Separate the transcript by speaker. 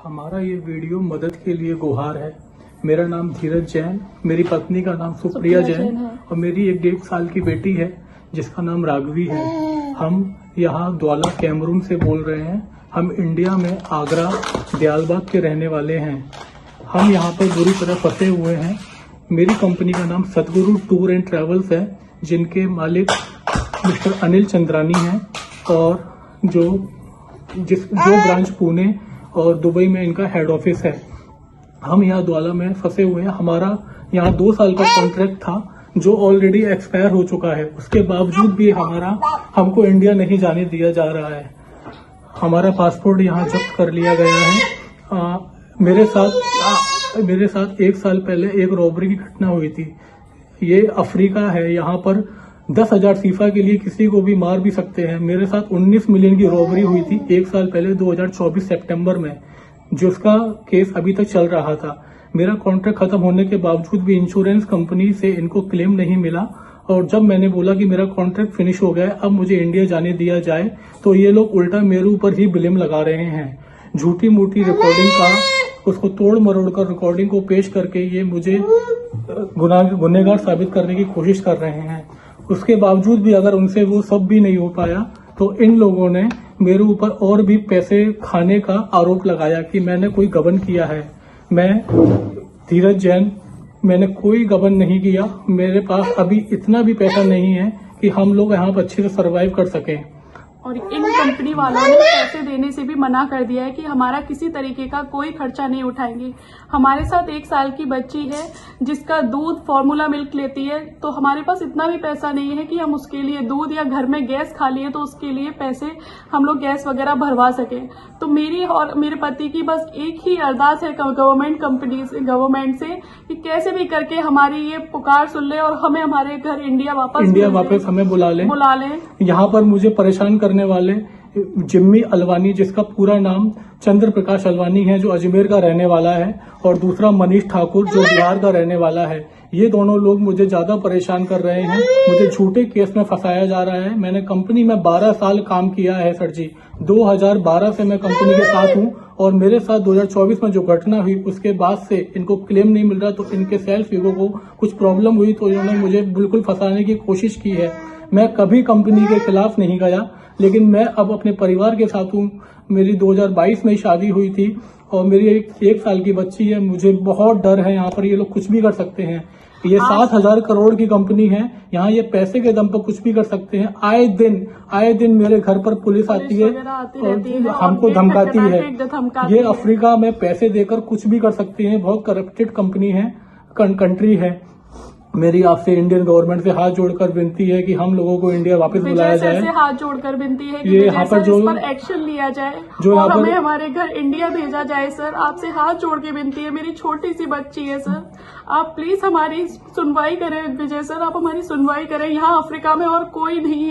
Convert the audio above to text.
Speaker 1: हमारा ये वीडियो मदद के लिए गुहार है। मेरा नाम धीरज जैन, मेरी पत्नी का नाम सुप्रिया जैन और मेरी एक 1.5 साल की बेटी है जिसका नाम राघवी है। हम यहाँ द्वाला कैमरून से बोल रहे हैं। हम इंडिया में आगरा दयालबाग के रहने वाले हैं। हम यहाँ पर बुरी तरह फंसे हुए हैं। मेरी कंपनी का नाम सतगुरु टूर एंड ट्रेवल्स है, जिनके मालिक मिस्टर अनिल चंद्रानी हैं और जो ब्रांच पुणे और दुबई में इनका हेड ऑफिस है। हम यहाँ द्वाला में फंसे हुए हैं। हमारा यहाँ 2 साल का कॉन्ट्रैक्ट था जो ऑलरेडी एक्सपायर हो चुका है। उसके बावजूद भी हमको इंडिया नहीं जाने दिया जा रहा है। हमारा पासपोर्ट यहाँ जब्त कर लिया गया है। मेरे साथ 1 साल पहले एक रॉबरी की घटना हुई थी। ये अफ्रीका है, यहाँ पर 10,000 फीफा के लिए किसी को भी मार भी सकते हैं। मेरे साथ 19 मिलियन की रॉबरी हुई थी 1 साल पहले 2024 सितंबर में, जिसका केस अभी तक चल रहा था। मेरा कॉन्ट्रैक्ट खत्म होने के बावजूद भी इंश्योरेंस कंपनी से इनको क्लेम नहीं मिला और जब मैंने बोला कि मेरा कॉन्ट्रैक्ट फिनिश हो गया है, अब मुझे इंडिया जाने दिया जाए, तो ये लोग उल्टा मेरे ऊपर ही ब्लेम लगा रहे हैं। झूठी मूठी रिकॉर्डिंग का उसको तोड़ मरोड़ कर रिकॉर्डिंग को पेश करके ये मुझे गुनहगार साबित करने की कोशिश कर रहे हैं। उसके बावजूद भी अगर उनसे वो सब भी नहीं हो पाया तो इन लोगों ने मेरे ऊपर और भी पैसे खाने का आरोप लगाया कि मैंने कोई गबन किया है। मैं धीरज जैन, मैंने कोई गबन नहीं किया। मेरे पास अभी इतना भी पैसा नहीं है कि हम लोग यहाँ पर अच्छे से सर्वाइव कर सकें।
Speaker 2: और इन कंपनी वालों ने पैसे देने से भी मना कर दिया है कि हमारा किसी तरीके का कोई खर्चा नहीं उठाएंगे। हमारे साथ 1 साल की बच्ची है जिसका दूध फॉर्मूला मिल्क लेती है, तो हमारे पास इतना भी पैसा नहीं है कि हम उसके लिए दूध, या घर में गैस खाली है तो उसके लिए पैसे हम लोग गैस वगैरह भरवा सके। तो मेरी और मेरे पति की बस एक ही अरदास है गवर्नमेंट से कि कैसे भी करके हमारी ये पुकार सुन ले और हमें हमारे घर इंडिया वापस
Speaker 1: हमें बुला लें। यहाँ पर मुझे परेशान करने वाले जिम्मी अलवानी, जिसका पूरा नाम चंद्र प्रकाश अलवानी है, जो अजमेर का रहने वाला है, और दूसरा मनीष ठाकुर जो बिहार का रहने वाला है। ये दोनों लोग मुझे ज्यादा परेशान कर रहे हैं। मुझे झूठे केस में फंसाया जा रहा है। मैंने कंपनी में 12 साल काम किया है सर जी। 2012 से मैं कंपनी के साथ हूँ और मेरे साथ 2024 में जो घटना हुई उसके बाद से इनको क्लेम नहीं मिल रहा, तो इनके सेल्फ ईगो को कुछ प्रॉब्लम हुई तो इन्होंने मुझे बिल्कुल फंसाने की कोशिश की है। मैं कभी कंपनी के खिलाफ नहीं गया, लेकिन मैं अब अपने परिवार के साथ हूँ। मेरी 2022 में शादी हुई थी और मेरी एक साल की बच्ची है। मुझे बहुत डर है। यहाँ पर ये लोग कुछ भी कर सकते हैं। ये 7,000 करोड़ की कंपनी है। यहाँ ये पैसे के दम पर कुछ भी कर सकते हैं। आए दिन मेरे घर पर पुलिस आती है और हमको धमकाती है। ये अफ्रीका में पैसे देकर कुछ भी कर सकते हैं। बहुत करप्टेड कंपनी है, कंट्री है। मेरी आपसे इंडियन गवर्नमेंट से हाथ जोड़कर विनती है कि हम लोगों को इंडिया वापस बुलाया जाए।
Speaker 2: हाथ जोड़कर विनती है कि
Speaker 1: ये यहाँ पर जो
Speaker 2: एक्शन लिया जाए
Speaker 1: जो
Speaker 2: और हमें हमारे घर इंडिया भेजा जाए। सर, आपसे हाथ जोड़ के विनती है। मेरी छोटी सी बच्ची है सर, आप प्लीज हमारी सुनवाई करें। विजय सर, आप हमारी सुनवाई करें। यहाँ अफ्रीका में और कोई नहीं है।